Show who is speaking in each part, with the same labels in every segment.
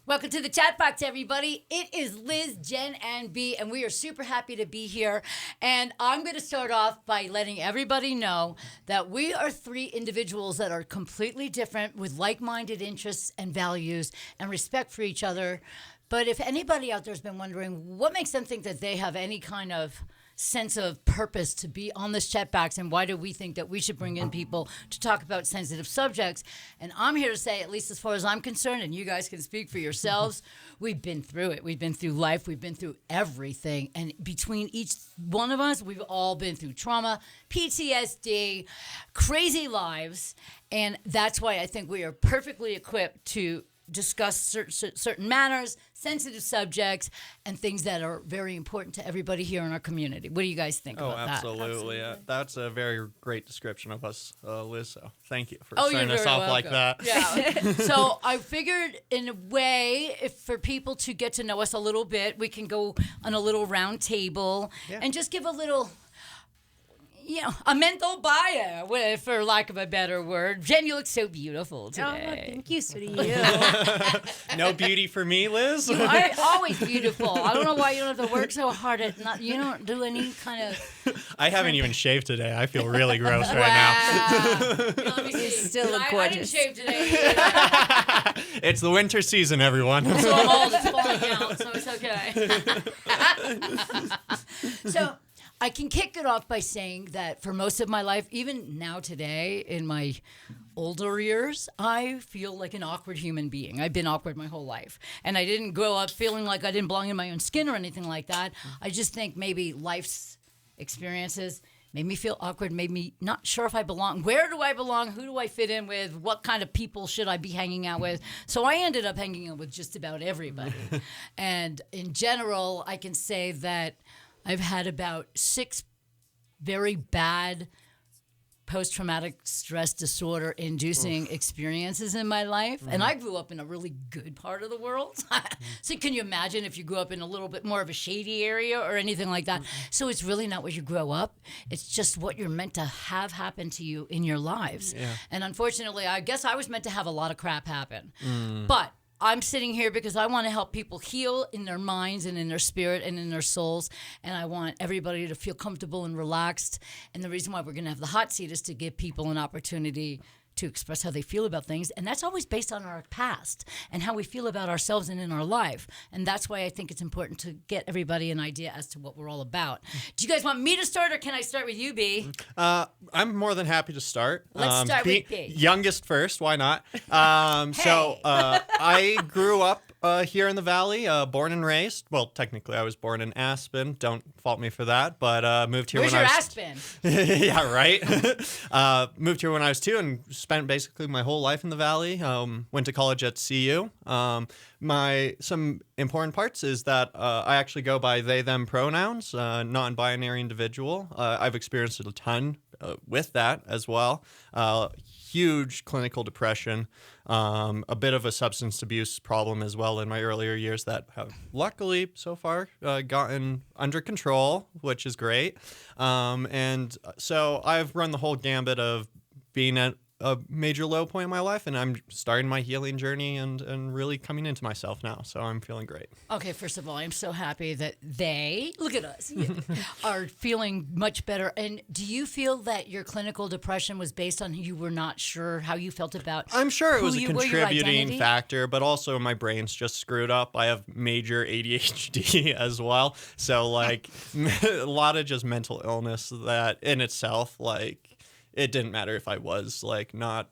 Speaker 1: Welcome to the chat box, everybody. It is Liz, Jen, and B, and we are super happy to be here. And I'm going to start off by letting everybody know that we are three individuals that are completely different with like-minded interests and values and respect for each other. But if anybody out there has been wondering what makes them think that they have any kind of sense of purpose to be on this chat box, and why do we think that we should bring in people to talk about sensitive subjects? And I'm here to say, at least as far as I'm concerned, and you guys can speak for yourselves, we've been through it. We've been through life. We've been through everything. And between each one of us, we've all been through trauma, PTSD, crazy lives. And that's why I think we are perfectly equipped to discuss certain matters, sensitive subjects, and things that are very important to everybody here in our community. What do you guys think about that?
Speaker 2: Absolutely. That's a very great description of us, Liz. So thank you for
Speaker 1: you're
Speaker 2: starting us
Speaker 1: very
Speaker 2: off like
Speaker 1: welcome.
Speaker 2: that.
Speaker 1: Yeah. So I figured, in a way, if for people to get to know us a little bit, we can go on a little round table and just give a little, a mental bio, for lack of a better word. Jen, you look so beautiful today.
Speaker 3: Oh, thank you, so do you.
Speaker 2: No beauty for me, Liz.
Speaker 1: You are always beautiful. I don't know why you don't have to work so hard you don't do any kind of...
Speaker 2: I haven't even shaved today. I feel really gross right now.
Speaker 1: Let me see.
Speaker 3: You still look gorgeous.
Speaker 1: I didn't shave today either.
Speaker 2: It's the winter season, everyone.
Speaker 1: So I'm old. It's falling out, so it's okay. So I can kick it off by saying that for most of my life, even now today in my older years, I feel like an awkward human being. I've been awkward my whole life. And I didn't grow up feeling like I didn't belong in my own skin or anything like that. I just think maybe life's experiences made me feel awkward, made me not sure if I belong. Where do I belong? Who do I fit in with? What kind of people should I be hanging out with? So I ended up hanging out with just about everybody. And in general, I can say that I've had about 6 very bad post-traumatic stress disorder inducing experiences in my life. And I grew up in a really good part of the world. So can you imagine if you grew up in a little bit more of a shady area or anything like that? So it's really not what you grow up. It's just what you're meant to have happen to you in your lives. Yeah. And unfortunately, I guess I was meant to have a lot of crap happen. But I'm sitting here because I want to help people heal in their minds and in their spirit and in their souls. And I want everybody to feel comfortable and relaxed. And the reason why we're going to have the hot seat is to give people an opportunity to express how they feel about things. And that's always based on our past and how we feel about ourselves and in our life. And that's why I think it's important to get everybody an idea as to what we're all about. Do you guys want me to start, or can I start with you, B?
Speaker 2: I'm more than happy to start.
Speaker 1: Let's start with B.
Speaker 2: Youngest first, why not?
Speaker 1: Hey.
Speaker 2: So I grew up here in the Valley, born and raised. Well, technically, I was born in Aspen. Don't fault me for that. But moved here
Speaker 1: Where's
Speaker 2: when
Speaker 1: your
Speaker 2: I was...
Speaker 1: Aspen?
Speaker 2: Yeah, right. Moved here when I was 2 and spent basically my whole life in the Valley. Went to college at CU. Some important parts is that I actually go by they, them pronouns, non-binary individual. I've experienced a ton with that as well. Huge clinical depression, a bit of a substance abuse problem as well in my earlier years that have luckily so far gotten under control, which is great. And so I've run the whole gambit of being at a major low point in my life, and I'm starting my healing journey and really coming into myself now. So I'm feeling great.
Speaker 1: Okay, first of all, I'm so happy that they, look at us, are feeling much better. And do you feel that your clinical depression was based on you were not sure how you felt about
Speaker 2: I'm sure it was a
Speaker 1: who you were, your
Speaker 2: contributing
Speaker 1: identity?
Speaker 2: factor, but also my brain's just screwed up. I have major ADHD as well. So, like, a lot of just mental illness that in itself, like, it didn't matter if I was, like, not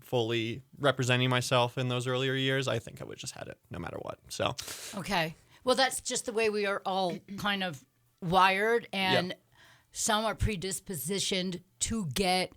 Speaker 2: fully representing myself in those earlier years. I think I would just had it no matter what. So,
Speaker 1: Okay. Well, that's just the way we are all kind of wired, and some are predispositioned to get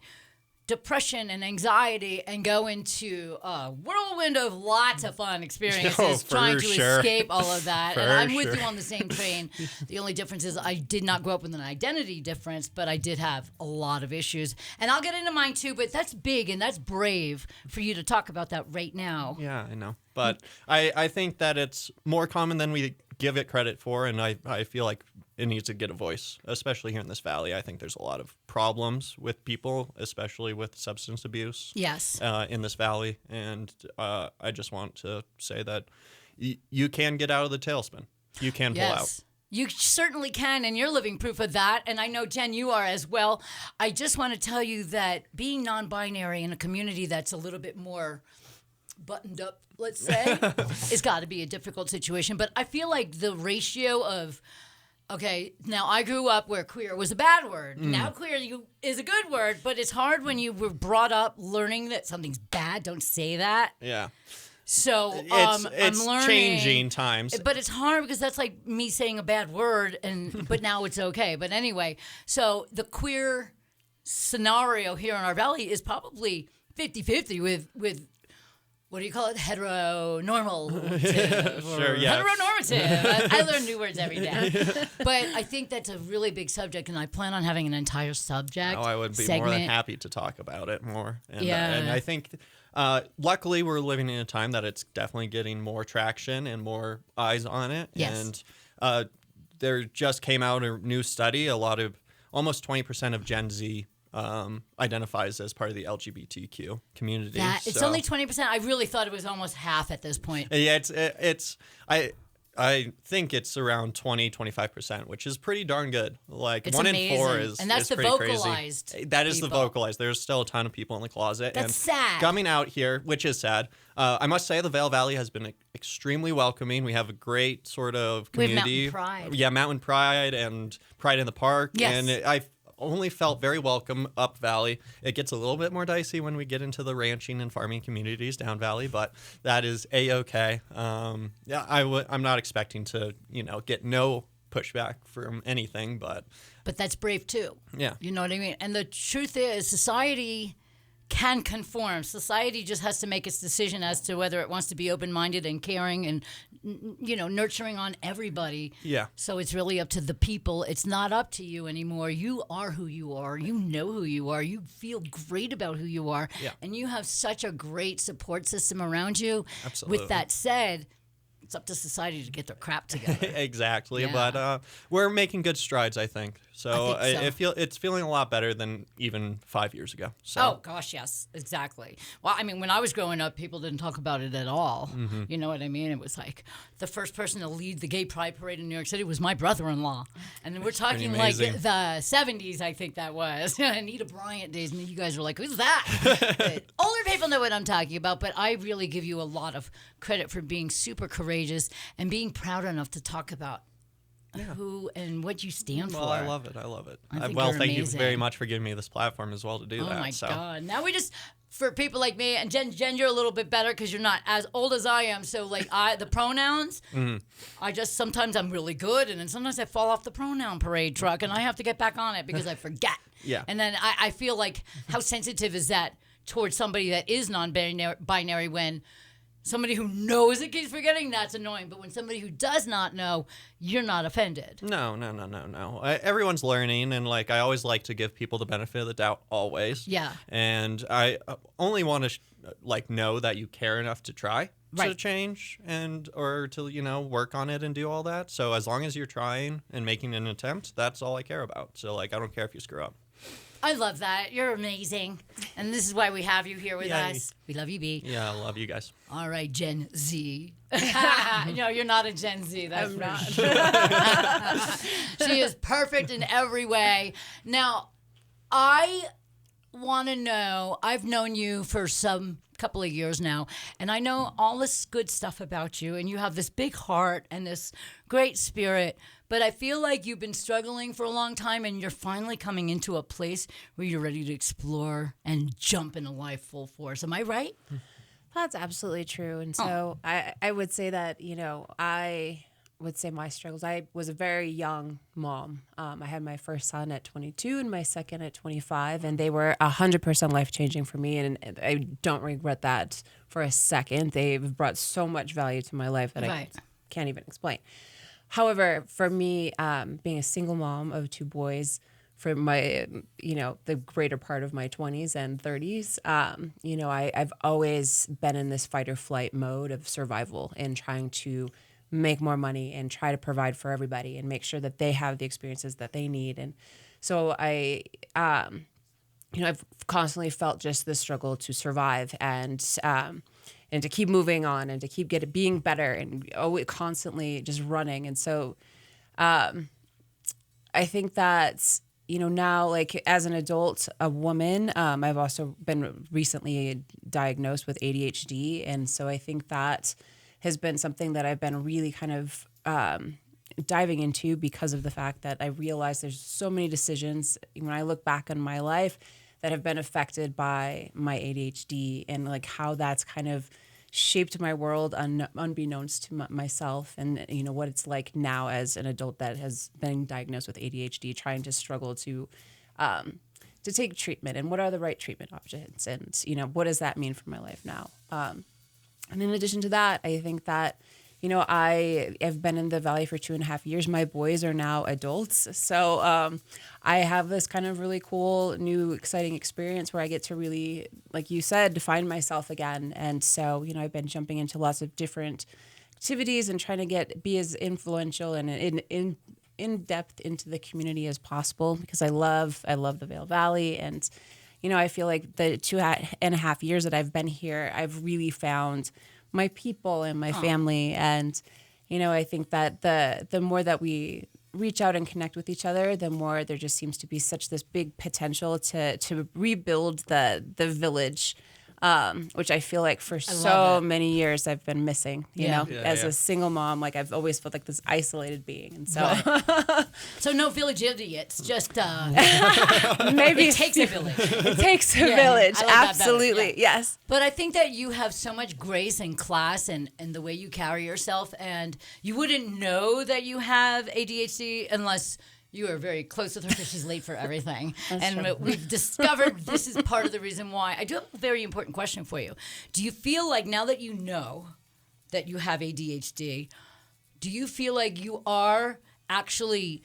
Speaker 1: depression and anxiety and go into a whirlwind of lots of fun experiences trying to escape all of that. And I'm with you on the same train. The only difference is I did not grow up with an identity difference, but I did have a lot of issues. And I'll get into mine too, but that's big and that's brave for you to talk about that right now.
Speaker 2: yeah, I know. But I think that it's more common than we give it credit for, and I feel like it needs to get a voice, especially here in this valley. I think there's a lot of problems with people, especially with substance abuse.
Speaker 1: Yes.
Speaker 2: In this valley, and I just want to say that you can get out of the tailspin. You can pull out.
Speaker 1: Yes. You certainly can, and you're living proof of that. And I know, Jen, you are as well. I just want to tell you that being non-binary in a community that's a little bit more buttoned up, let's say, it's got to be a difficult situation. But I feel like the ratio of, okay, now I grew up where queer was a bad word. Now queer is a good word, but it's hard when you were brought up learning that something's bad. Don't say that.
Speaker 2: Yeah.
Speaker 1: So
Speaker 2: It's
Speaker 1: I'm learning,
Speaker 2: changing times.
Speaker 1: but it's hard because that's like me saying a bad word, but now it's okay. But anyway, so the queer scenario here in our valley is probably 50-50 with what do you call it? Heteronormative.
Speaker 2: Sure, yeah.
Speaker 1: Heteronormative. I learn new words every day. But I think that's a really big subject, and I plan on having an entire subject.
Speaker 2: Oh, I would be more than happy to talk about it more. And,
Speaker 1: Yeah.
Speaker 2: and I think, luckily, we're living in a time that it's definitely getting more traction and more eyes on it.
Speaker 1: Yes.
Speaker 2: And there just came out a new study. Almost 20% of Gen Z identifies as part of the LGBTQ community.
Speaker 1: It's only 20%. I really thought it was almost half at this point.
Speaker 2: Yeah, I think it's around 20-25%, which is pretty darn good. Like
Speaker 1: It's
Speaker 2: 1
Speaker 1: amazing.
Speaker 2: in 4 is
Speaker 1: And that's
Speaker 2: is
Speaker 1: the
Speaker 2: pretty
Speaker 1: vocalized
Speaker 2: crazy. That is the
Speaker 1: people.
Speaker 2: vocalized. There's still a ton of people in the closet.
Speaker 1: That's
Speaker 2: and
Speaker 1: sad.
Speaker 2: Coming out here, which is sad. I must say the Vail Valley has been extremely welcoming. We have a great sort of
Speaker 1: We have
Speaker 2: community.
Speaker 1: Mountain Pride.
Speaker 2: Yeah, Mountain Pride and Pride in the Park.
Speaker 1: Yes.
Speaker 2: And I only felt very welcome up valley. It gets a little bit more dicey when we get into the ranching and farming communities down valley, but that is a-okay. Yeah, I'm not expecting to, get no pushback from anything, but
Speaker 1: that's brave too.
Speaker 2: yeah.
Speaker 1: You know what I mean? And the truth is, society can conform. Society just has to make its decision as to whether it wants to be open-minded and caring and, nurturing on everybody.
Speaker 2: Yeah.
Speaker 1: So it's really up to the people. It's not up to you anymore. You are who you are. You know who you are. You feel great about who you are.
Speaker 2: Yeah.
Speaker 1: And you have such a great support system around you.
Speaker 2: Absolutely.
Speaker 1: With that said, it's up to society to get their crap together.
Speaker 2: Exactly,
Speaker 1: Yeah.
Speaker 2: but we're making good strides, I think. So,
Speaker 1: I think so.
Speaker 2: it's feeling a lot better than even 5 years ago. So.
Speaker 1: Oh, gosh, yes, exactly. Well, I mean, when I was growing up, people didn't talk about it at all.
Speaker 2: Mm-hmm.
Speaker 1: You know what I mean? It was like the first person to lead the gay pride parade in New York City was my brother-in-law. And then we're talking like
Speaker 2: amazing.
Speaker 1: the 70s, I think that was. Anita Bryant days. And you guys were like, who's that? But older people know what I'm talking about, but I really give you a lot of credit for being super courageous and being proud enough to talk about who and what you stand
Speaker 2: Well,
Speaker 1: for.
Speaker 2: I love it. I love it.
Speaker 1: I think
Speaker 2: Well,
Speaker 1: you're
Speaker 2: thank you
Speaker 1: amazing.
Speaker 2: very much for giving me this platform as well to do
Speaker 1: Oh
Speaker 2: that.
Speaker 1: my
Speaker 2: so.
Speaker 1: God. Now we just, for people like me, and Jen, you're a little bit better because you're not as old as I am. So like the pronouns, I just, sometimes I'm really good. And then sometimes I fall off the pronoun parade truck and I have to get back on it because I forget.
Speaker 2: Yeah.
Speaker 1: And then I feel like, how sensitive is that towards somebody that is non-binary when somebody who knows it keeps forgetting, that's annoying. But when somebody who does not know, you're not offended.
Speaker 2: No. Everyone's learning, and I always like to give people the benefit of the doubt, always.
Speaker 1: Yeah.
Speaker 2: And I only want to know that you care enough to try to
Speaker 1: Right.
Speaker 2: change or to work on it and do all that. So as long as you're trying and making an attempt, that's all I care about. So I don't care if you screw up.
Speaker 1: I love that. You're amazing. And this is why we have you here with
Speaker 2: Yay.
Speaker 1: us. We love you, B.
Speaker 2: Yeah, I love you guys.
Speaker 1: All right, Gen Z. No, you're not a Gen Z. That's
Speaker 3: I'm
Speaker 1: for
Speaker 3: not.
Speaker 1: sure. She is perfect in every way. Now, I want to know, I've known you for some couple of years now, and I know all this good stuff about you, and you have this big heart and this great spirit, but I feel like you've been struggling for a long time, and you're finally coming into a place where you're ready to explore and jump into life full force. Am I right?
Speaker 3: That's absolutely true. And so I would say that, I would say my struggles. I was a very young mom. I had my first son at 22 and my second at 25, and they were 100% life-changing for me, and I don't regret that for a second. They've brought so much value to my life that
Speaker 1: Right.
Speaker 3: I can't even explain. However, for me, being a single mom of two boys, for my, the greater part of my 20s and 30s, I've always been in this fight or flight mode of survival and trying to make more money and try to provide for everybody and make sure that they have the experiences that they need. And so I've constantly felt just the struggle to survive. And and to keep moving on and to keep being better and always constantly just running. And so I think that, now, like, as an adult, a woman, I've also been recently diagnosed with ADHD. And so I think that has been something that I've been really kind of diving into, because of the fact that I realize there's so many decisions when I look back on my life that have been affected by my ADHD, and like how that's kind of shaped my world unbeknownst to myself, and what it's like now as an adult that has been diagnosed with ADHD, trying to struggle to take treatment, and what are the right treatment options, and what does that mean for my life now. And in addition to that, I think that I have been in the Valley for 2.5 years. My boys are now adults. So I have this kind of really cool, new, exciting experience where I get to really, like you said, find myself again. And so, I've been jumping into lots of different activities and trying to be as influential and in depth into the community as possible, because I love the Vail Valley. And, I feel like the 2.5 years that I've been here, I've really found my people and my family. And, I think that the more that we reach out and connect with each other, the more there just seems to be such this big potential to rebuild the village, which I feel like for so many years I've been missing, as a single mom. Like, I've always felt like this isolated being. And so,
Speaker 1: So no village idiots, just
Speaker 3: maybe
Speaker 1: it takes a village.
Speaker 3: It takes a village.
Speaker 1: I like that better.
Speaker 3: Absolutely.
Speaker 1: Yeah.
Speaker 3: Yes.
Speaker 1: But I think that you have so much grace and class and the way you carry yourself, and you wouldn't know that you have ADHD unless you are very close with her, because she's late for everything. And we've discovered this is part of the reason why. I do have a very important question for you. Do you feel like, now that you know that you have ADHD, do you feel like you are actually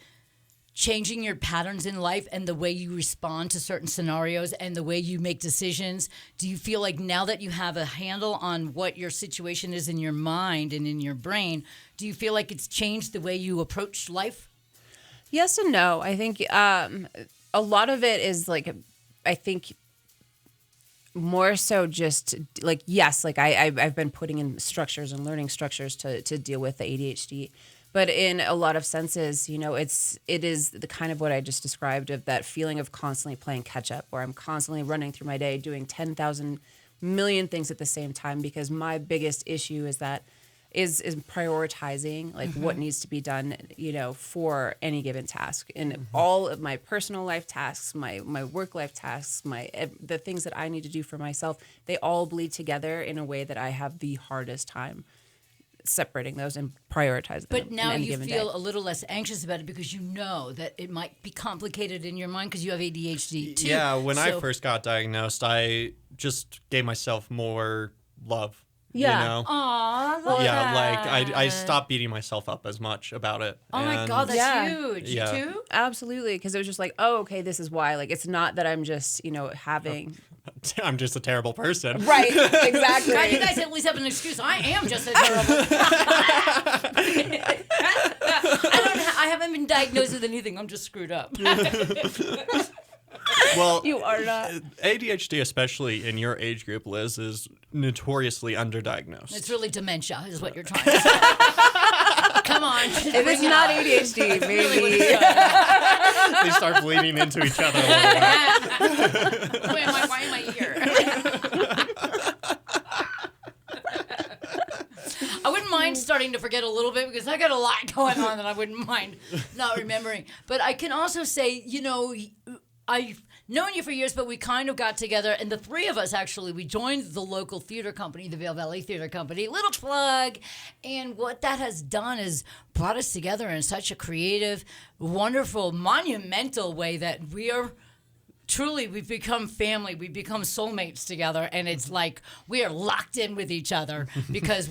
Speaker 1: changing your patterns in life and the way you respond to certain scenarios and the way you make decisions? Do you feel like, now that you have a handle on what your situation is in your mind and in your brain, do you feel like it's changed the way you approach life?
Speaker 3: Yes and no. I think a lot of it is like, I think more so just like, yes, like I've been putting in structures and learning structures to deal with the ADHD. But in a lot of senses, it is the kind of what I just described, of that feeling of constantly playing catch up, where I'm constantly running through my day doing 10,000 million things at the same time, because my biggest issue is that is prioritizing like what needs to be done, for any given task. And all of my personal life tasks, my work life tasks, the things that I need to do for myself, they all bleed together in a way that I have the hardest time separating those and prioritizing them.
Speaker 1: But now
Speaker 3: in any
Speaker 1: you
Speaker 3: given
Speaker 1: feel
Speaker 3: day.
Speaker 1: a little less anxious about it, because you know that it might be complicated in your mind because you have ADHD too.
Speaker 2: Yeah, when I first got diagnosed, I just gave myself more love.
Speaker 3: Yeah.
Speaker 1: Aw,
Speaker 2: Like I stopped beating myself up as much about it.
Speaker 1: Oh my
Speaker 2: And-
Speaker 1: God, that's
Speaker 3: Yeah.
Speaker 1: huge.
Speaker 2: Yeah.
Speaker 1: You too?
Speaker 3: Absolutely, because it was just like, oh, okay, this is why. Like, it's not that I'm just, having...
Speaker 2: I'm just a terrible person.
Speaker 3: Right, exactly.
Speaker 1: God, you guys at least have an excuse. I am just a terrible. I haven't been diagnosed with anything. I'm just screwed up.
Speaker 2: Well,
Speaker 3: You are not.
Speaker 2: ADHD, especially in your age group, Liz, is notoriously underdiagnosed.
Speaker 1: It's really dementia, is what you're trying to say. Come on.
Speaker 3: If it's not ADHD, maybe.
Speaker 2: They start bleeding into each other a little bit.
Speaker 1: Why am I here? I wouldn't mind starting to forget a little bit, because I got a lot going on that I wouldn't mind not remembering. But I can also say, I've known you for years, but we kind of got together, and the three of us actually, we joined the local theater company, the Vail Valley Theater Company, little plug. And what that has done is brought us together in such a creative, wonderful, monumental way that we are truly, we've become family. We've become soulmates together. And it's like we are locked in with each other because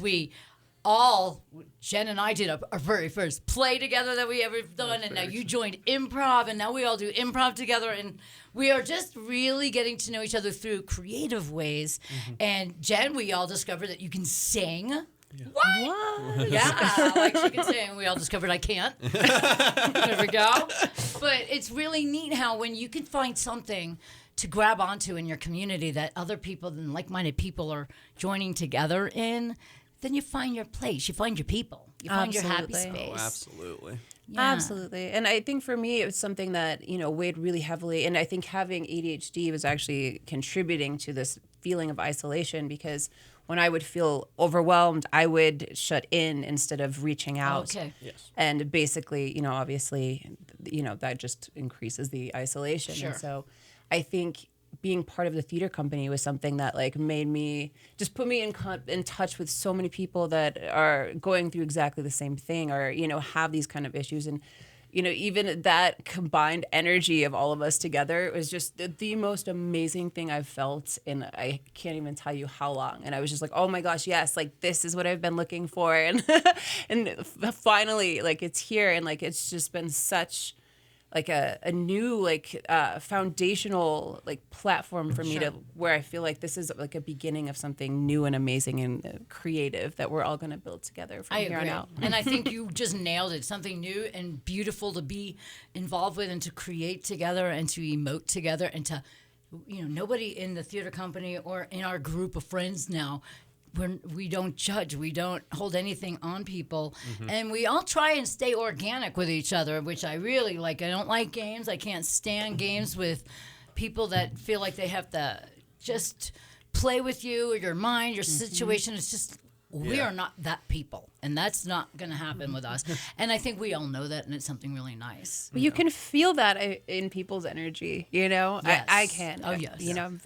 Speaker 1: Jen and I did our very first play together that we ever done. And now you joined improv, and now we all do improv together. And we are just really getting to know each other through creative ways. And Jen, we all discovered that you can sing. Yeah. What? Yeah, like she can sing. We all discovered I can't. There we go. But it's really neat how when you can find something to grab onto in your community that other people and like-minded people are joining together in, then you find your place. You find your people. You find your happy
Speaker 3: Absolutely.
Speaker 1: space.
Speaker 2: Oh, absolutely.
Speaker 1: Yeah.
Speaker 3: Absolutely. And I think for me, it was something that, weighed really heavily. And I think having ADHD was actually contributing to this feeling of isolation, because when I would feel overwhelmed, I would shut in instead of reaching out.
Speaker 1: Okay.
Speaker 2: Yes.
Speaker 3: And basically, obviously, that just increases the isolation.
Speaker 1: Sure.
Speaker 3: And so I think being part of the theater company was something that made me just put me in touch with so many people that are going through exactly the same thing, or have these kind of issues. And even that combined energy of all of us together was just the most amazing thing I've felt in, I can't even tell you how long. And I was just like, oh my gosh, yes, this is what I've been looking for. And and finally, it's here. And it's just been such a new foundational platform for me
Speaker 1: Sure.
Speaker 3: to where I feel like this is a beginning of something new and amazing and creative that we're all going to build together from
Speaker 1: I
Speaker 3: here
Speaker 1: agree.
Speaker 3: on out.
Speaker 1: And I think you just nailed it. Something new and beautiful to be involved with and to create together and to emote together and to, nobody in the theater company or in our group of friends now, we don't judge. We don't hold anything on people. And we all try and stay organic with each other, which I really like. I don't like games. I can't stand games with people that feel like they have to just play with you or your mind, your situation. It's just, we are not that people. And that's not going to happen with us. And I think we all know that, and it's something really nice.
Speaker 3: But you can feel that in people's energy,
Speaker 1: Yes.
Speaker 3: I can.
Speaker 1: Oh, yes.
Speaker 3: I'm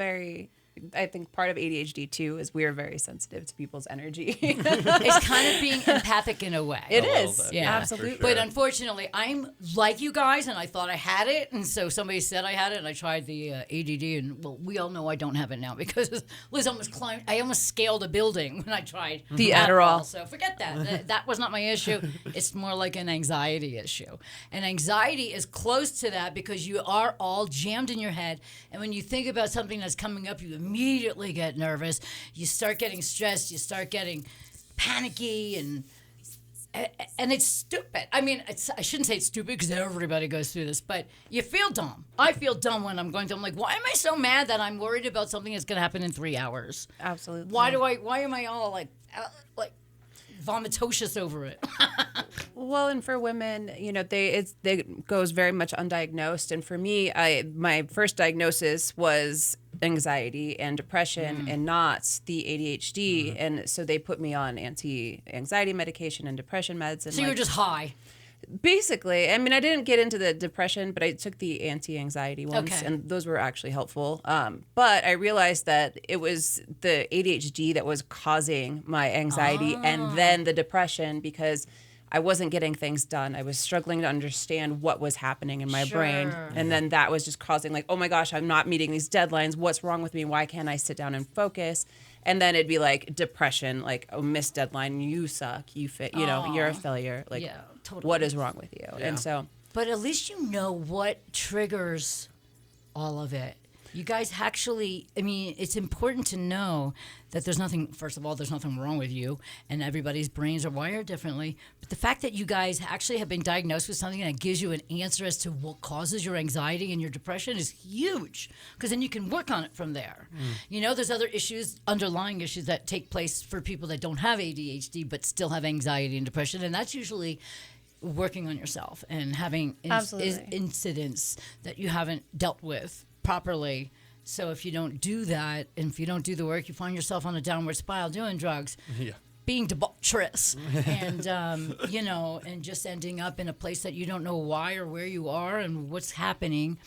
Speaker 3: I think part of ADHD too is we're very sensitive to people's energy.
Speaker 1: It's kind of being empathic in a way.
Speaker 3: It
Speaker 2: A little
Speaker 3: is.
Speaker 2: bit,
Speaker 1: Yeah,
Speaker 3: absolutely.
Speaker 2: for
Speaker 1: But
Speaker 2: sure.
Speaker 1: unfortunately, I'm like you guys, and I thought I had it, and so somebody said I had it, and I tried the ADD, and well, we all know I don't have it now because Liz almost climbed. I almost scaled a building when I tried
Speaker 3: The Adderall.
Speaker 1: So forget that. That was not my issue. It's more like an anxiety issue, and anxiety is close to that because you are all jammed in your head, and when you think about something that's coming up, you immediately get nervous. You start getting stressed. You start getting panicky and it's stupid. I mean, I shouldn't say it's stupid because everybody goes through this, but you feel dumb. I feel dumb when I'm going through. I'm like, why am I so mad that I'm worried about something that's going to happen in 3 hours?
Speaker 3: Absolutely.
Speaker 1: Why am I all like vomitocious over it?
Speaker 3: Well, and for women, it goes very much undiagnosed. And for me, my first diagnosis was anxiety and depression and not the ADHD. And so they put me on anti-anxiety medication and depression meds. And
Speaker 1: So you were just high.
Speaker 3: basically, I mean, I didn't get into the depression, but I took the anti-anxiety ones,
Speaker 1: Okay.
Speaker 3: and those were actually helpful. But I realized that it was the ADHD that was causing my anxiety and then the depression because I wasn't getting things done. I was struggling to understand what was happening in my brain.
Speaker 1: Sure.
Speaker 3: And then that was just causing oh my gosh, I'm not meeting these deadlines. What's wrong with me? Why can't I sit down and focus? And then it'd be depression, missed deadline, you suck, you're a failure.
Speaker 1: Yeah, totally.
Speaker 3: What is wrong with you?
Speaker 2: Yeah.
Speaker 3: And so
Speaker 1: But at least you know what triggers all of it. You guys actually, I mean, it's important to know that there's nothing, first of all, there's nothing wrong with you, and everybody's brains are wired differently. But the fact that you guys actually have been diagnosed with something that gives you an answer as to what causes your anxiety and your depression is huge, because then you can work on it from there. There's other issues, underlying issues that take place for people that don't have ADHD but still have anxiety and depression, and that's usually working on yourself and having
Speaker 3: Absolutely.
Speaker 1: incidents that you haven't dealt with properly. So if you don't do that, and if you don't do the work, you find yourself on a downward spiral doing drugs,
Speaker 2: Yeah.
Speaker 1: being debaucherous, and and just ending up in a place that you don't know why or where you are and what's happening.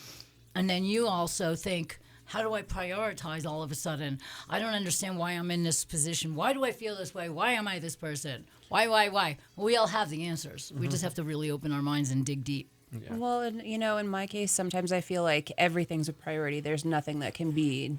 Speaker 1: And then you also think, how do I prioritize all of a sudden? I don't understand why I'm in this position. Why do I feel this way? Why am I this person? Why? Well, we all have the answers. We just have to really open our minds and dig deep.
Speaker 2: Yeah.
Speaker 3: well, and in my case, sometimes I feel like everything's a priority. There's nothing that can be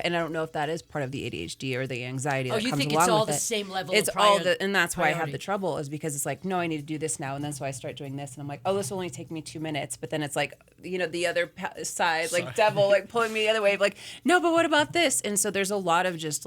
Speaker 3: and I don't know if that is part of the ADHD or the anxiety that
Speaker 1: you
Speaker 3: comes
Speaker 1: think
Speaker 3: along
Speaker 1: it's all
Speaker 3: with
Speaker 1: the
Speaker 3: it.
Speaker 1: same level
Speaker 3: It's
Speaker 1: of
Speaker 3: all and that's why I have
Speaker 1: priority.
Speaker 3: the trouble is because it's no, I need to do this now, and then so I start doing this, and I'm like, oh, this will only take me 2 minutes, but then it's the other side, devil, pulling me the other way, no, but what about this? And so there's a lot of just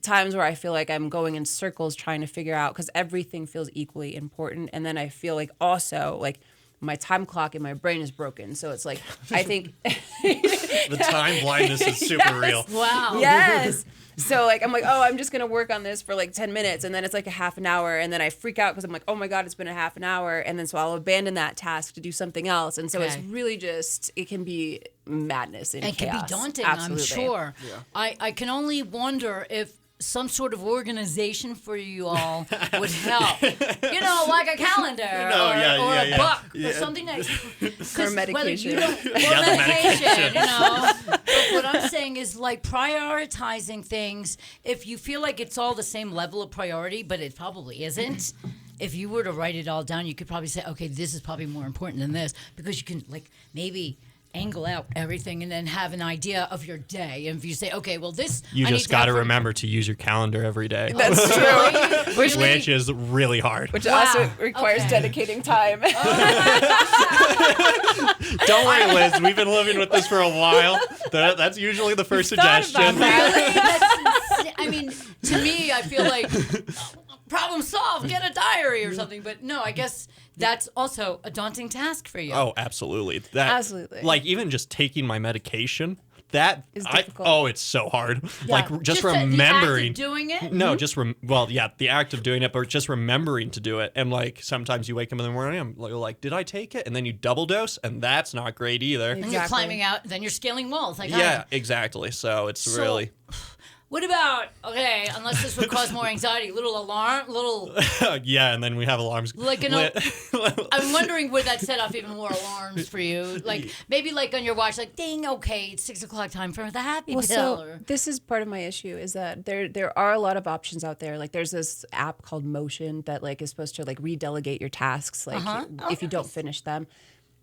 Speaker 3: times where I feel like I'm going in circles trying to figure out because everything feels equally important, and then I feel also my time clock in my brain is broken. So it's like, I think.
Speaker 2: The time blindness is super real.
Speaker 1: Wow.
Speaker 3: Yes. So like I'm like, oh, I'm just gonna work on this for like 10 minutes, and then it's like a half an hour, and then I freak out because I'm like, oh my god, it's been a half an hour, and then so I'll abandon that task to do something else, and so it's
Speaker 1: Okay.
Speaker 3: really just it can be madness and
Speaker 1: It can be
Speaker 3: chaos.
Speaker 1: daunting,
Speaker 3: Absolutely.
Speaker 1: I'm sure. I can only wonder if some sort of organization for you all would help. You know, like a calendar or a book or something that.
Speaker 3: Or medication.
Speaker 1: Or medication, you know. But what I'm saying is like prioritizing things. If you feel like it's all the same level of priority, but it probably isn't. If you were to write it all down, you could probably say, okay, this is probably more important than this, because you can like maybe angle out everything and then have an idea of your day. And if you say, okay, well, this
Speaker 2: You
Speaker 1: I
Speaker 2: just
Speaker 1: need
Speaker 2: got to
Speaker 1: have for-
Speaker 2: remember to use your calendar every day,
Speaker 3: That's true.
Speaker 1: Really?
Speaker 3: Which
Speaker 2: which is really hard.
Speaker 3: Which
Speaker 1: Wow.
Speaker 3: also requires
Speaker 1: Okay.
Speaker 3: dedicating time.
Speaker 2: Don't worry, Liz. We've been living with this for a while. That's usually the first
Speaker 3: thought about
Speaker 2: suggestion.
Speaker 3: that.
Speaker 1: Really? That's insane. I mean, to me, I feel like problem solved. Get a diary or something. But no, I guess that's also a daunting task for you.
Speaker 2: Oh, absolutely. That,
Speaker 3: Absolutely.
Speaker 2: Like even just taking my medication, that
Speaker 3: Is difficult.
Speaker 2: oh, it's so hard. Like just
Speaker 1: the act of
Speaker 2: remembering.
Speaker 1: doing it.
Speaker 2: No, just the act of doing it, but just remembering to do it. And like sometimes you wake up in the morning, I'm like, did I take it? And then you double dose, and that's not great either.
Speaker 1: And you're
Speaker 3: Exactly.
Speaker 1: climbing out, then you're scaling walls. Like,
Speaker 2: Yeah, exactly. So it's
Speaker 1: So-
Speaker 2: really
Speaker 1: what about, okay, unless this would cause more anxiety, little alarm, little,
Speaker 2: yeah. And then we have alarms.
Speaker 1: like, I'm wondering would that set off even more alarms for you? Like, maybe like on your watch, like, ding, okay, it's 6 o'clock time for the happy
Speaker 3: Well,
Speaker 1: pill.
Speaker 3: so
Speaker 1: Or,
Speaker 3: this is part of my issue is that there are a lot of options out there. Like there's this app called Motion that like is supposed to like redelegate your tasks like if you don't finish them.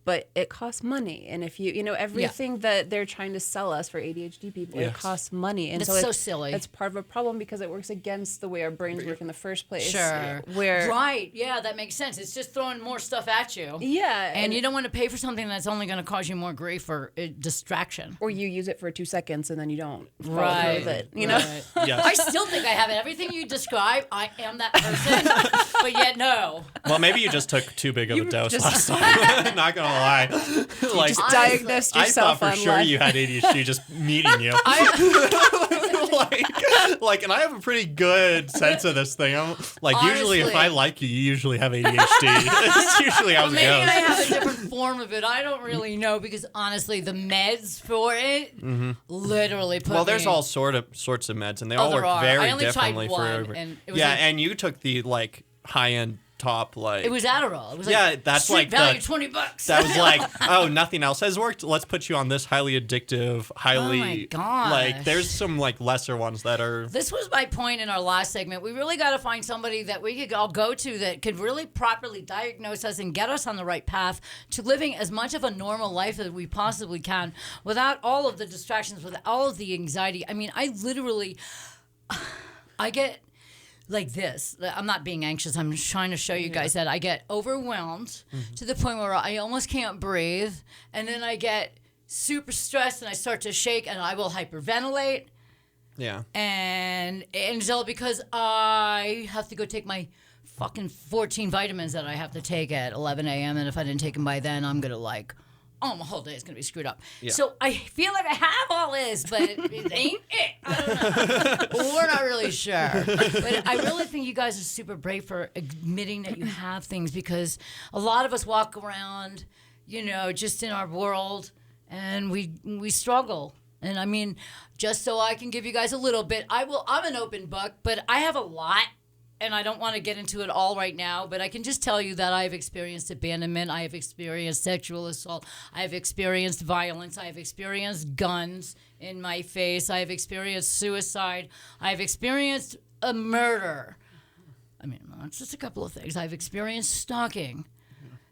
Speaker 3: But it costs money, and if you know everything that they're trying to sell us for ADHD people, it
Speaker 2: Yes.
Speaker 3: costs money, and
Speaker 1: That's
Speaker 3: so
Speaker 1: so
Speaker 3: it's
Speaker 1: silly.
Speaker 3: That's part of a problem because it works against the way our brains work in the first place.
Speaker 1: Sure.
Speaker 3: Where
Speaker 1: Right, yeah, that makes sense. It's just throwing more stuff at you.
Speaker 3: yeah,
Speaker 1: And you don't want to pay for something that's only going to cause you more grief or distraction.
Speaker 3: or you use it for 2 seconds and then you don't follow
Speaker 1: Right.
Speaker 3: through with it. You know.
Speaker 2: Yes.
Speaker 1: I still think I have it. Everything you describe, I am that person, but yet no.
Speaker 2: Well, maybe you just took too big of a dose
Speaker 3: just-
Speaker 2: last time. Not gonna lie. Like
Speaker 3: Just
Speaker 1: Honestly,
Speaker 3: diagnosed
Speaker 2: I thought
Speaker 3: yourself
Speaker 2: for
Speaker 3: on
Speaker 2: sure
Speaker 3: life.
Speaker 2: you had ADHD just meeting you. like, and I have a pretty good sense of this thing. I'm like, usually if
Speaker 1: Honestly.
Speaker 2: I like you, you usually have ADHD. It's usually how it
Speaker 1: Maybe
Speaker 2: goes.
Speaker 1: I have a different form of it. I don't really know because honestly, the meds for it literally put
Speaker 2: Well, there's
Speaker 1: me.
Speaker 2: all sorts of meds, and they all
Speaker 1: there
Speaker 2: work
Speaker 1: are.
Speaker 2: very
Speaker 1: I only tried
Speaker 2: differently
Speaker 1: one,
Speaker 2: for every.
Speaker 1: and it was
Speaker 2: Yeah,
Speaker 1: like-
Speaker 2: and you took the like high end top like.
Speaker 1: It was Adderall. It was
Speaker 2: Yeah,
Speaker 1: like
Speaker 2: that's
Speaker 1: street
Speaker 2: like the-
Speaker 1: value $20.
Speaker 2: That was like, oh, nothing else has worked. Let's put you on this highly addictive, highly
Speaker 1: Oh my gosh.
Speaker 2: like. There's some like lesser ones that are.
Speaker 1: This was my point in our last segment. We really got to find somebody that we could all go to that could really properly diagnose us and get us on the right path to living as much of a normal life as we possibly can without all of the distractions, without all of the anxiety. I mean, I get like this. I'm not being anxious. I'm just trying to show you guys that I get overwhelmed to the point where I almost can't breathe. And then I get super stressed and I start to shake and I will hyperventilate.
Speaker 2: Yeah.
Speaker 1: And it's all because I have to go take my fucking 14 vitamins that I have to take at 11 a.m. And if I didn't take them by then, I'm going to like, oh, my whole day is going to be screwed up.
Speaker 2: Yeah.
Speaker 1: So I feel like I have all this, but it ain't it. I don't know. We're not really sure. But I really think you guys are super brave for admitting that you have things because a lot of us walk around, you know, just in our world and we struggle. And I mean, just so I can give you guys a little bit, I'm an open book, but I have a lot. And I don't want to get into it all right now, but I can just tell you that I've experienced abandonment. I have experienced sexual assault. I have experienced violence. I have experienced guns in my face. I have experienced suicide. I have experienced a murder. I mean, that's just a couple of things. I've experienced stalking.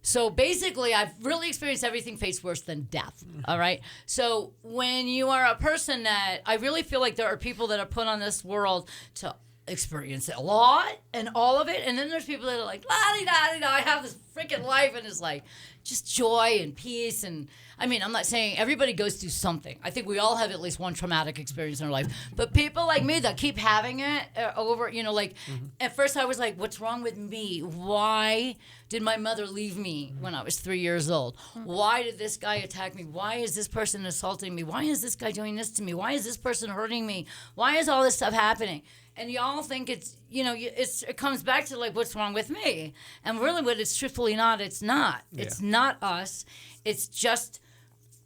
Speaker 1: So basically, I've really experienced everything faced worse than death. All right. So when you are a person that I really feel like there are people that are put on this world to experience a lot and all of it, and then there's people that are like, la di da di da, I have this freaking life, and it's like just joy and peace. And I mean, I'm not saying everybody goes through something. I think we all have at least one traumatic experience in our life, but people like me that keep having it over, like at first I was like, what's wrong with me? Why did my mother leave me when I was 3 years old? Why did this guy attack me? Why is this person assaulting me? Why is this guy doing this to me? Why is this person hurting me? Why is all this stuff happening? And y'all think it's, it comes back to like, what's wrong with me? And really what it's truthfully not, it's not. Yeah. It's not us. It's just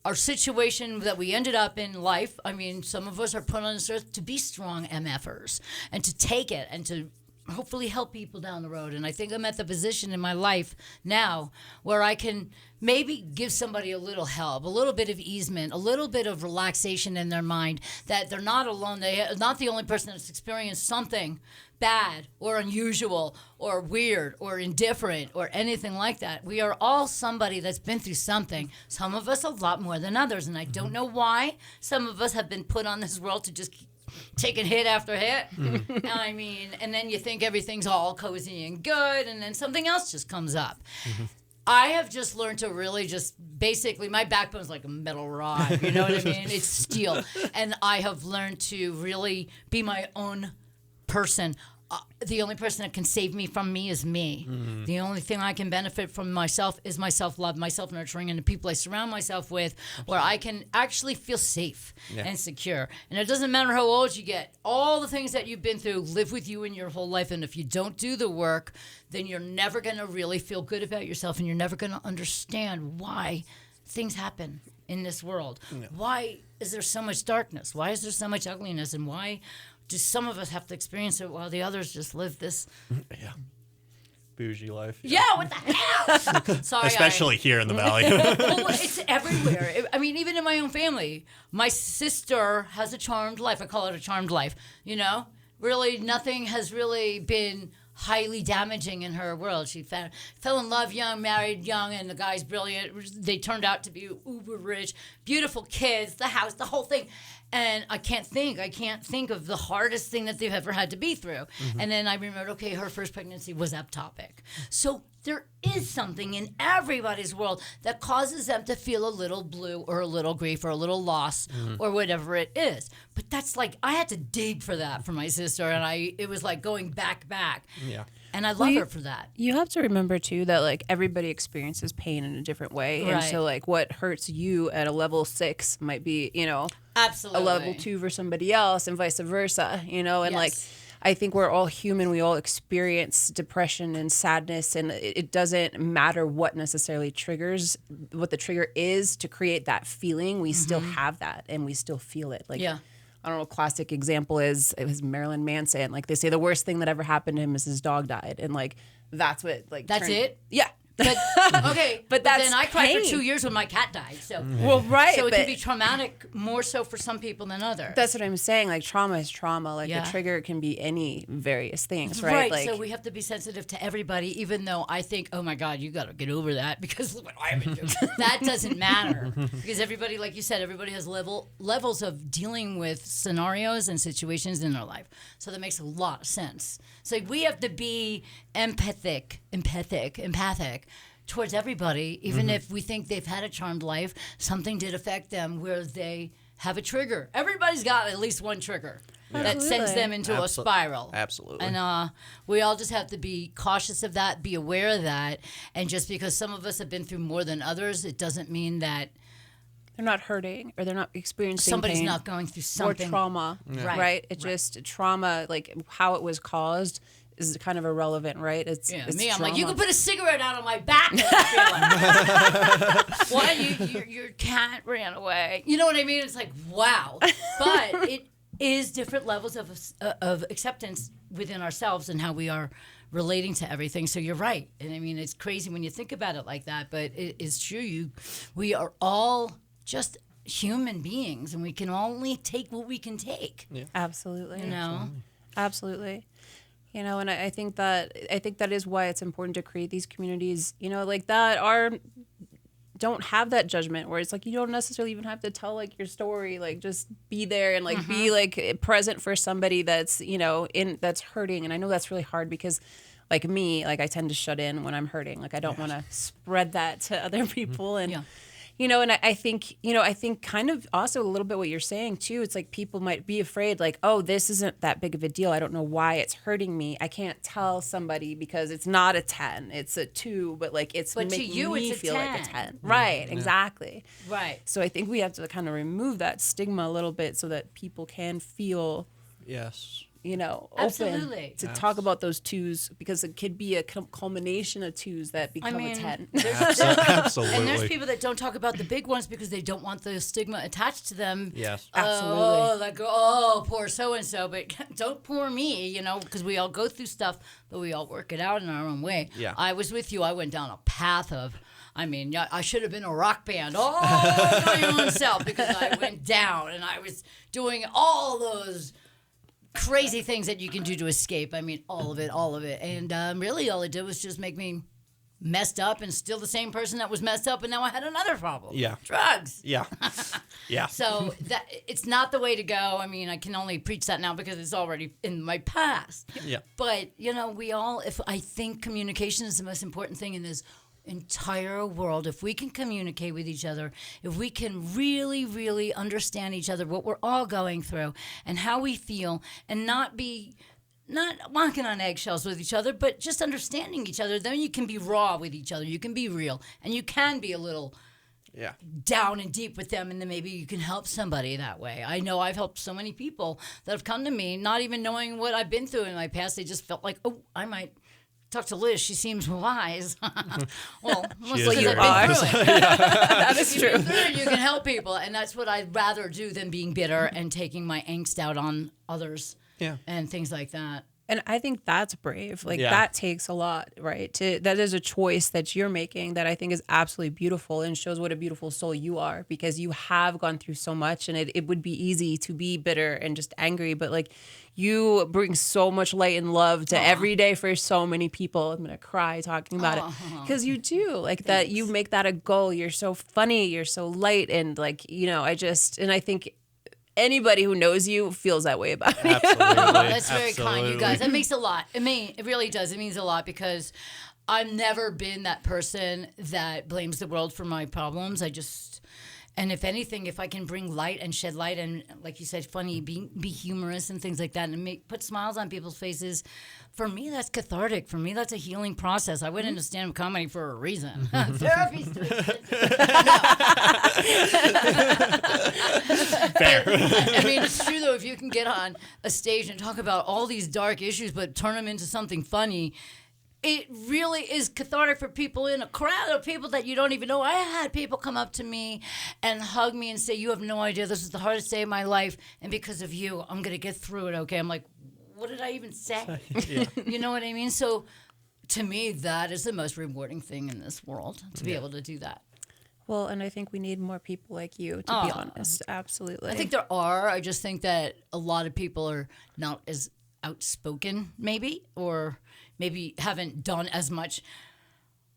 Speaker 1: our situation that we ended up in life. I mean, some of us are put on this earth to be strong MFers and to take it and to hopefully help people down the road. And I think I'm at the position in my life now where I can maybe give somebody a little help, a little bit of easement, a little bit of relaxation in their mind, that they're not alone. They're not the only person that's experienced something bad or unusual or weird or indifferent or anything like that. We are all somebody that's been through something. Some of us a lot more than others. And I don't know why some of us have been put on this world to just taking hit after hit. I mean, and then you think everything's all cozy and good, and then something else just comes up. I have just learned to really just basically, my backbone's like a metal rod, you know what I mean? It's steel. And I have learned to really be my own person. The only person that can save me from me is me. The only thing I can benefit from myself is my self-love, my self-nurturing, and the people I surround myself with, where I can actually feel safe and secure. And it doesn't matter how old you get. All the things that you've been through live with you in your whole life. And if you don't do the work, then you're never going to really feel good about yourself, and you're never going to understand why things happen in this world. Why is there so much darkness? Why is there so much ugliness? And why do some of us have to experience it while the others just live this
Speaker 2: bougie life?
Speaker 1: Yeah, what the hell? Sorry,
Speaker 2: especially here in the valley.
Speaker 1: Well, it's everywhere. I mean, even in my own family, my sister has a charmed life. I call it a charmed life. Really, nothing has really been highly damaging in her world. She fell in love young, married young, and the guy's brilliant. They turned out to be uber rich, beautiful kids, the house, the whole thing. And I can't think of the hardest thing that they've ever had to be through. And then I remembered, okay, her first pregnancy was ectopic. So there is something in everybody's world that causes them to feel a little blue or a little grief or a little loss or whatever it is. But that's like, I had to dig for that for my sister, and it was like going back.
Speaker 2: Yeah.
Speaker 1: And I love her for that.
Speaker 3: You have to remember, too, that, like, everybody experiences pain in a different way.
Speaker 1: Right.
Speaker 3: And so, like, what hurts you at a level 6 might be,
Speaker 1: Absolutely.
Speaker 3: a level 2 for somebody else, and vice versa, And,
Speaker 1: Yes.
Speaker 3: like, I think we're all human. We all experience depression and sadness, and it doesn't matter what necessarily triggers, what the trigger is to create that feeling. We still have that, and we still feel it. Like, I don't know, a classic example is it was Marilyn Manson. Like, they say the worst thing that ever happened to him is his dog died. And, like, that's what, like...
Speaker 1: That's it?
Speaker 3: Yeah.
Speaker 1: But, okay, but then I cried for 2 years when my cat died. So,
Speaker 3: well, right.
Speaker 1: So it can be traumatic more so for some people than others.
Speaker 3: That's what I'm saying. Like, trauma is trauma. Like, a trigger can be any various things, right?
Speaker 1: Right.
Speaker 3: Like,
Speaker 1: So we have to be sensitive to everybody, even though I think, oh my God, you got to get over that because look what I've been doing. That doesn't matter because everybody, like you said, everybody has levels of dealing with scenarios and situations in their life. So that makes a lot of sense. So we have to be empathic towards everybody, even if we think they've had a charmed life, something did affect them where they have a trigger. Everybody's got at least one trigger that sends them into a spiral.
Speaker 2: Absolutely.
Speaker 1: And we all just have to be cautious of that, be aware of that. And just because some of us have been through more than others, it doesn't mean that
Speaker 3: they're not hurting or they're not experiencing
Speaker 1: somebody's
Speaker 3: pain
Speaker 1: not going through something.
Speaker 3: Or trauma, right? It just trauma, like how it was caused, is kind of irrelevant, right? It's
Speaker 1: me. I'm
Speaker 3: trauma.
Speaker 1: like, you can put a cigarette out on my back. And I feel like, what? Your cat ran away. You know what I mean? It's like, wow. But it is different levels of acceptance within ourselves and how we are relating to everything. So you're right. And I mean, it's crazy when you think about it like that, but it is true. We are all just human beings, and we can only take what we can take.
Speaker 2: Yeah.
Speaker 3: Absolutely. Absolutely. And I think that is why it's important to create these communities, like that are don't have that judgment where it's like you don't necessarily even have to tell like your story, like just be there and like be like present for somebody that's, you know, that's hurting. And I know that's really hard because like me, like I tend to shut in when I'm hurting. Like I don't want to spread that to other people. And you know, and I think, you know, I think kind of also a little bit what you're saying too. It's like people might be afraid like, oh, this isn't that big of a deal. I don't know why it's hurting me. I can't tell somebody because it's not a 10, it's a 2, but like it's
Speaker 1: But to
Speaker 3: making
Speaker 1: you,
Speaker 3: me
Speaker 1: it's a
Speaker 3: feel
Speaker 1: 10.
Speaker 3: like a 10. Right, exactly.
Speaker 1: Right.
Speaker 3: So I think we have to kind of remove that stigma a little bit so that people can feel,
Speaker 2: Yes.
Speaker 3: you know,
Speaker 1: Absolutely.
Speaker 3: open to talk about those 2s because it could be a culmination of 2s that become a 10.
Speaker 2: Absolutely.
Speaker 1: And there's people that don't talk about the big ones because they don't want the stigma attached to them.
Speaker 2: Yes.
Speaker 3: Absolutely.
Speaker 1: Oh, like, oh, poor so-and-so, but don't poor me, you know, because we all go through stuff, but we all work it out in our own way.
Speaker 2: Yeah.
Speaker 1: I was with you. I went down a path of, I mean, I should have been a rock band all by my own self because I went down and I was doing all those crazy things that you can do to escape. I mean, all of it. And really all it did was just make me messed up and still the same person that was messed up. And now I had another problem.
Speaker 2: Yeah.
Speaker 1: Drugs.
Speaker 2: Yeah. Yeah.
Speaker 1: So that it's not the way to go. I mean, I can only preach that now because it's already in my past.
Speaker 2: Yeah.
Speaker 1: But, you know, I think communication is the most important thing in this entire world. If we can communicate with each other, if we can really, really understand each other, what we're all going through and how we feel, and not walking on eggshells with each other, but just understanding each other, then you can be raw with each other. You can be real, and you can be a little down and deep with them, and then maybe you can help somebody that way. I know I've helped so many people that have come to me not even knowing what I've been through in my past. They just felt like, oh, I might talk to Liz. She seems wise. Well,
Speaker 2: She is
Speaker 1: because
Speaker 2: very
Speaker 1: I've been through it.
Speaker 3: That is
Speaker 1: You've
Speaker 3: true.
Speaker 1: been through it, you can help people, and that's what I'd rather do than being bitter and taking my angst out on others.
Speaker 2: Yeah.
Speaker 1: And things like that.
Speaker 3: And I think that's brave. Like
Speaker 2: Yeah.
Speaker 3: that takes a lot, right? That is a choice that you're making that I think is absolutely beautiful and shows what a beautiful soul you are because you have gone through so much and it would be easy to be bitter and just angry, but like you bring so much light and love to every day for so many people. I'm going to cry talking about it because you do like that. You make that a goal. You're so funny. You're so light. And like, you know, and I think anybody who knows you feels that way about it.
Speaker 2: Absolutely.
Speaker 1: That's very kind, you
Speaker 2: Absolutely.
Speaker 1: guys. That makes a lot. It really does. It means a lot because I've never been that person that blames the world for my problems. And if anything, if I can bring light and shed light and, like you said, funny, be humorous and things like that and put smiles on people's faces, for me, that's cathartic. For me, that's a healing process. I went into stand-up comedy for a reason. Therapy's too expensive.
Speaker 2: Fair.
Speaker 1: I mean, it's true, though, if you can get on a stage and talk about all these dark issues but turn them into something funny, it really is cathartic for people in a crowd of people that you don't even know. I had people come up to me and hug me and say, you have no idea, this is the hardest day of my life, and because of you, I'm going to get through it, okay? I'm like, what did I even say?
Speaker 2: Yeah.
Speaker 1: You know what I mean? So to me, that is the most rewarding thing in this world, to be able to do that.
Speaker 3: Well, and I think we need more people like you, to be honest. Absolutely.
Speaker 1: I think there are. I just think that a lot of people are not as outspoken, maybe, or maybe haven't done as much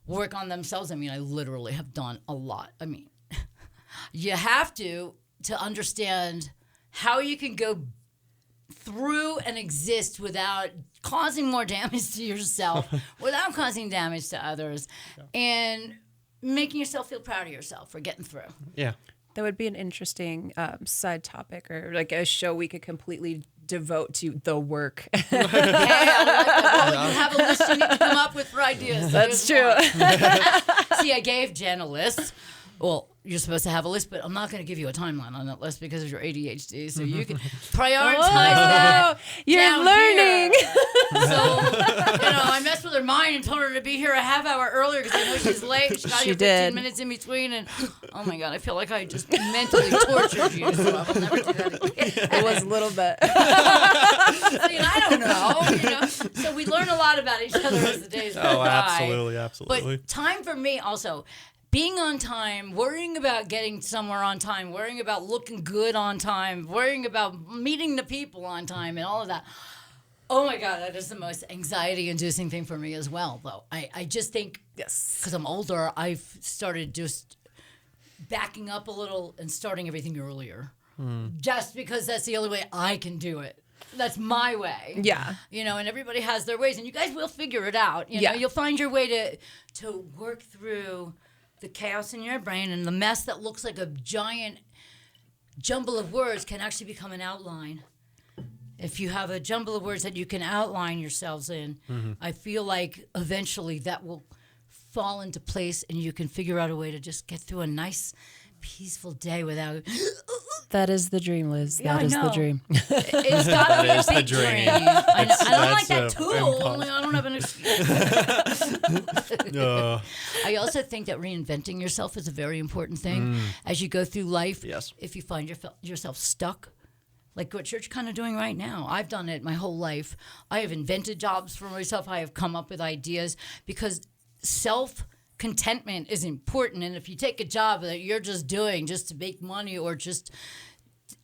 Speaker 1: work on themselves. I mean, I literally have done a lot. I mean, you have to understand how you can go through and exist without causing more damage to yourself, without causing damage to others, and making yourself feel proud of yourself for getting through.
Speaker 2: Yeah.
Speaker 3: that would be an interesting side topic or like a show we could completely devote to the work.
Speaker 1: Hey, I like that. Well, you have a list you need to come up with for ideas. So
Speaker 3: That's
Speaker 1: there's
Speaker 3: true.
Speaker 1: one. See, I gave Jen a list. Well, you're supposed to have a list, but I'm not going to give you a timeline on that list because of your ADHD. So you can prioritize that.
Speaker 3: You're
Speaker 1: down
Speaker 3: learning.
Speaker 1: here. So, I messed with her mind and told her to be here a half hour earlier because I know she's late. She got
Speaker 3: She
Speaker 1: here 15
Speaker 3: did.
Speaker 1: minutes in between. And oh my God, I feel like I just mentally tortured you. So I'll never do that again.
Speaker 3: It was a little bit.
Speaker 1: See, and I don't know. So we learn a lot about each other as the days go by.
Speaker 2: Absolutely.
Speaker 1: But time for me also, being on time, worrying about getting somewhere on time, worrying about looking good on time, worrying about meeting the people on time and all of that. Oh my God, that is the most anxiety-inducing thing for me as well, though. I just think,
Speaker 3: Yes.
Speaker 1: because I'm older, I've started just backing up a little and starting everything earlier. Just because that's the only way I can do it. That's my way.
Speaker 3: Yeah.
Speaker 1: You know, and everybody has their ways, and you guys will figure it out. You know, you'll find your way to work through the chaos in your brain, and the mess that looks like a giant jumble of words can actually become an outline. If you have a jumble of words that you can outline yourselves in, I feel like eventually that will fall into place, and you can figure out a way to just get through a nice, peaceful day without.
Speaker 3: That is the dream, Liz.
Speaker 1: Yeah,
Speaker 3: That is the
Speaker 1: know.
Speaker 3: dream.
Speaker 1: It's gotta be a
Speaker 2: is the
Speaker 1: big
Speaker 2: dream.
Speaker 1: dream. I don't like
Speaker 2: That's
Speaker 1: that
Speaker 2: a
Speaker 1: tool. Only I don't have an excuse.
Speaker 2: Uh,
Speaker 1: I also think that reinventing yourself is a very important thing as you go through life.
Speaker 2: Yes.
Speaker 1: If you find yourself stuck, like what you're kind of doing right now. I've done it my whole life. I have invented jobs for myself. I have come up with ideas because self-contentment is important. And if you take a job that you're just doing just to make money or just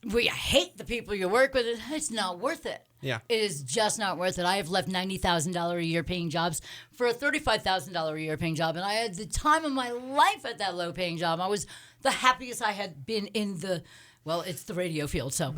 Speaker 1: where you hate the people you work with, it's not worth it.
Speaker 2: Yeah.
Speaker 1: It is just not worth it. I have left $90,000 a year paying jobs for a $35,000 a year paying job. And I had the time of my life at that low paying job. I was the happiest I had been in it's the radio field. So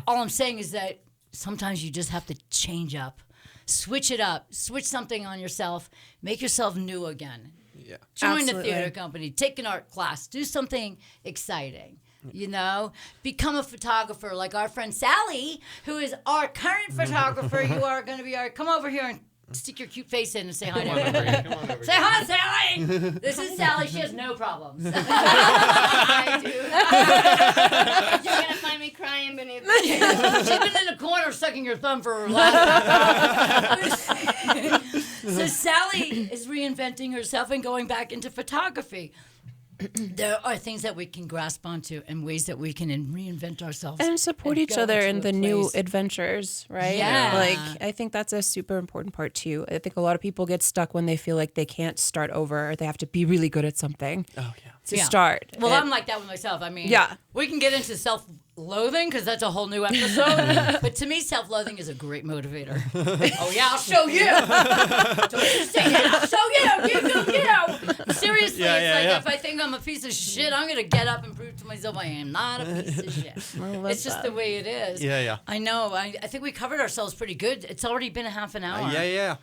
Speaker 1: all I'm saying is that sometimes you just have to change up, switch it up, switch something on yourself, make yourself new again.
Speaker 2: yeah.
Speaker 1: Join
Speaker 3: Absolutely.
Speaker 1: the theater company, take an art class, do something exciting. You know, become a photographer like our friend Sally, who is our current photographer. You are going to be come over here and stick your cute face in and say hi to everybody.
Speaker 2: Come on over
Speaker 1: Say hi, Sally. This is Sally. She has no problems. I do.
Speaker 4: You're gonna find me crying beneath the
Speaker 1: She's been in a corner sucking your thumb for her life. So Sally is reinventing herself and going back into photography. There are things that we can grasp onto and ways that we can reinvent ourselves
Speaker 3: And support
Speaker 1: and
Speaker 3: each
Speaker 1: go
Speaker 3: other
Speaker 1: into
Speaker 3: in
Speaker 1: a
Speaker 3: the new
Speaker 1: place.
Speaker 3: adventures, right?
Speaker 1: Yeah.
Speaker 3: Like, I think that's a super important part too. I think a lot of people get stuck when they feel like they can't start over or they have to be really good at something
Speaker 2: Oh, yeah.
Speaker 3: to
Speaker 1: Yeah.
Speaker 3: start.
Speaker 1: Well,
Speaker 3: And-
Speaker 1: I'm like that with myself. I mean,
Speaker 3: Yeah.
Speaker 1: we can get into self-loathing because that's a whole new episode. But to me, self-loathing is a great motivator. Oh yeah, I'll show you. Don't you say it? I'll show you. Seriously,
Speaker 2: Yeah,
Speaker 1: it's
Speaker 2: yeah,
Speaker 1: like
Speaker 2: yeah.
Speaker 1: if I think I'm a piece of shit, I'm gonna get up and prove to myself I am not a piece of shit.
Speaker 3: love
Speaker 1: It's just
Speaker 3: that.
Speaker 1: the way it is.
Speaker 2: Yeah, yeah.
Speaker 1: I know. I think we covered ourselves pretty good. It's already been a half an hour.
Speaker 2: Yeah.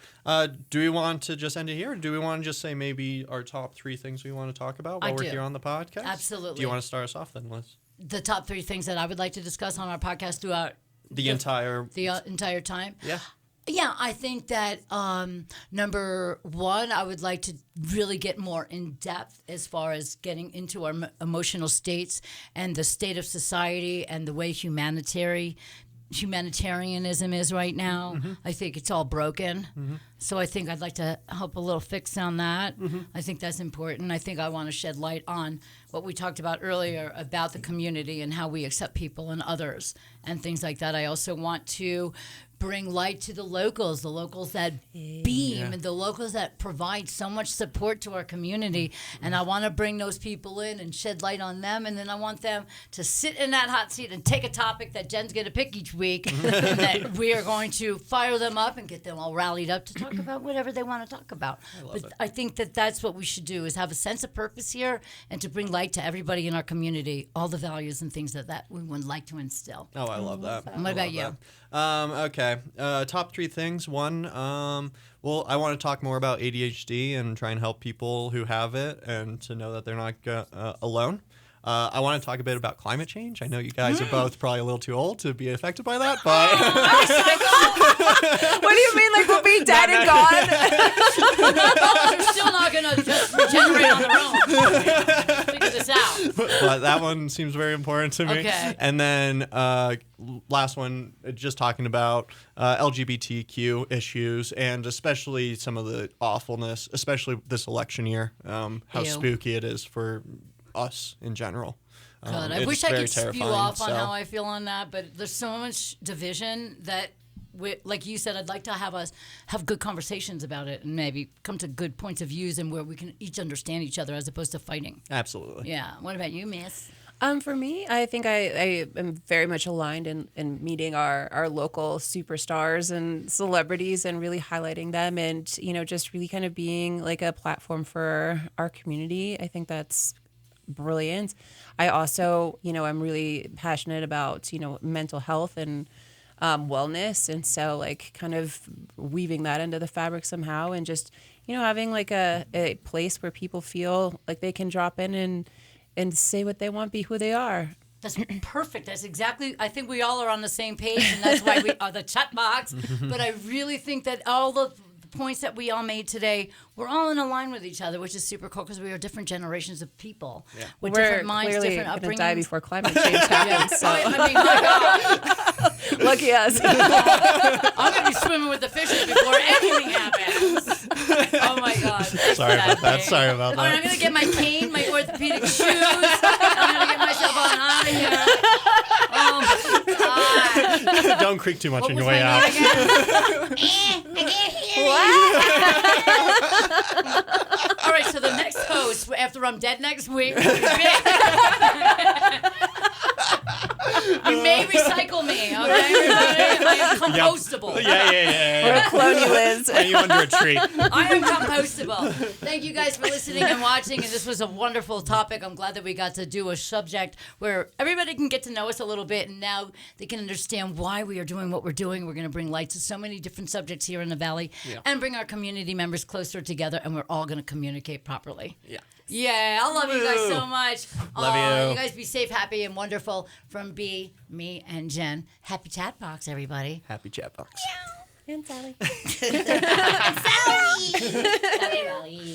Speaker 2: Do we want to just end it here? Or do we want to just say maybe our top 3 things we want to talk about while
Speaker 1: I
Speaker 2: we're
Speaker 1: do.
Speaker 2: here on the podcast?
Speaker 1: Absolutely.
Speaker 2: Do you want to start us off then, Liz?
Speaker 1: The top 3 things that I would like to discuss on our podcast throughout
Speaker 2: The entire.
Speaker 1: the entire time.
Speaker 2: Yeah.
Speaker 1: Yeah, I think that number one, I would like to really get more in depth as far as getting into our emotional states and the state of society and the way humanitarianism is right now. I think it's all broken. So I think I'd like to help a little fix on that. I think that's important. I think I want to shed light on what we talked about earlier about the community and how we accept people and others and things like that. I also want to bring light to the locals that beam and the locals that provide so much support to our community. And I want to bring those people in and shed light on them. And then I want them to sit in that hot seat and take a topic that Jen's going to pick each week and that we are going to fire them up and get them all rallied up to talk about whatever they want to talk about. I think that that's what we should do is have a sense of purpose here and to bring light to everybody in our community, all the values and things that we would like to instill.
Speaker 2: Oh, I love that.
Speaker 1: What about you?
Speaker 2: Okay. Top 3 things. One, well, I want to talk more about ADHD and try and help people who have it and to know that they're not alone. I want to talk a bit about climate change. I know you guys are both probably a little too old to be affected by that, but
Speaker 3: What do you mean? Like we'll be dead and gone?
Speaker 1: They're still not going to just regenerate on their own. Figure this out.
Speaker 2: but that one seems very important to me.
Speaker 1: Okay.
Speaker 2: And then last one, just talking about LGBTQ issues and especially some of the awfulness, especially this election year, how
Speaker 1: Ew.
Speaker 2: spooky it is for us in general.
Speaker 1: God, I
Speaker 2: It's
Speaker 1: wish I
Speaker 2: very
Speaker 1: could spew
Speaker 2: terrifying,
Speaker 1: off on
Speaker 2: so-
Speaker 1: how I feel on that, but there's so much division that, like you said, I'd like to have us have good conversations about it and maybe come to good points of views and where we can each understand each other as opposed to fighting.
Speaker 2: Absolutely.
Speaker 1: Yeah. What about you, Miss?
Speaker 3: For me, I think I am very much aligned in meeting our local superstars and celebrities and really highlighting them and, you know, just really kind of being like a platform for our community. I think that's brilliant. I also, I'm really passionate about, mental health and wellness. And so like kind of weaving that into the fabric somehow and just, having like a place where people feel like they can drop in and say what they want, be who they are.
Speaker 1: That's perfect. That's exactly, I think we all are on the same page, and that's why we are the chat box. But I really think that all the points that we all made today, we're all in a line with each other, which is super cool because we are different generations of people with different minds,
Speaker 3: clearly
Speaker 1: different
Speaker 3: gonna
Speaker 1: upbringings.
Speaker 3: die before climate change happens. So
Speaker 1: I mean, my God,
Speaker 3: lucky us.
Speaker 1: I'm going to be swimming with the fishes before anything happens. Oh, my God.
Speaker 2: Sorry about that. Sorry about
Speaker 1: All right, I'm
Speaker 2: that.
Speaker 1: going to get my cane, my orthopedic shoes. I'm going to get myself on out of here. Oh, my God.
Speaker 2: Don't creak too much
Speaker 1: What
Speaker 2: on
Speaker 1: was
Speaker 2: your way
Speaker 1: my
Speaker 2: out.
Speaker 1: name again? I can't hear you. All right, so the next host, after I'm dead next week, will be big. You may recycle me, okay, everybody? I am compostable.
Speaker 2: Yeah.
Speaker 3: Or clone you, Liz.
Speaker 2: Are you under a tree?
Speaker 1: I am compostable. Thank you guys for listening and watching, and this was a wonderful topic. I'm glad that we got to do a subject where everybody can get to know us a little bit, and now they can understand why we are doing what we're doing. We're going to bring light to so many different subjects here in the Valley and bring our community members closer together, and we're all going to communicate properly. Yeah, I love you guys so much.
Speaker 2: Love you.
Speaker 1: You guys be safe, happy, and wonderful. From B, me, and Jen. Happy chat box, everybody.
Speaker 2: Happy chat box.
Speaker 3: And Sally.
Speaker 1: Sally. Sally.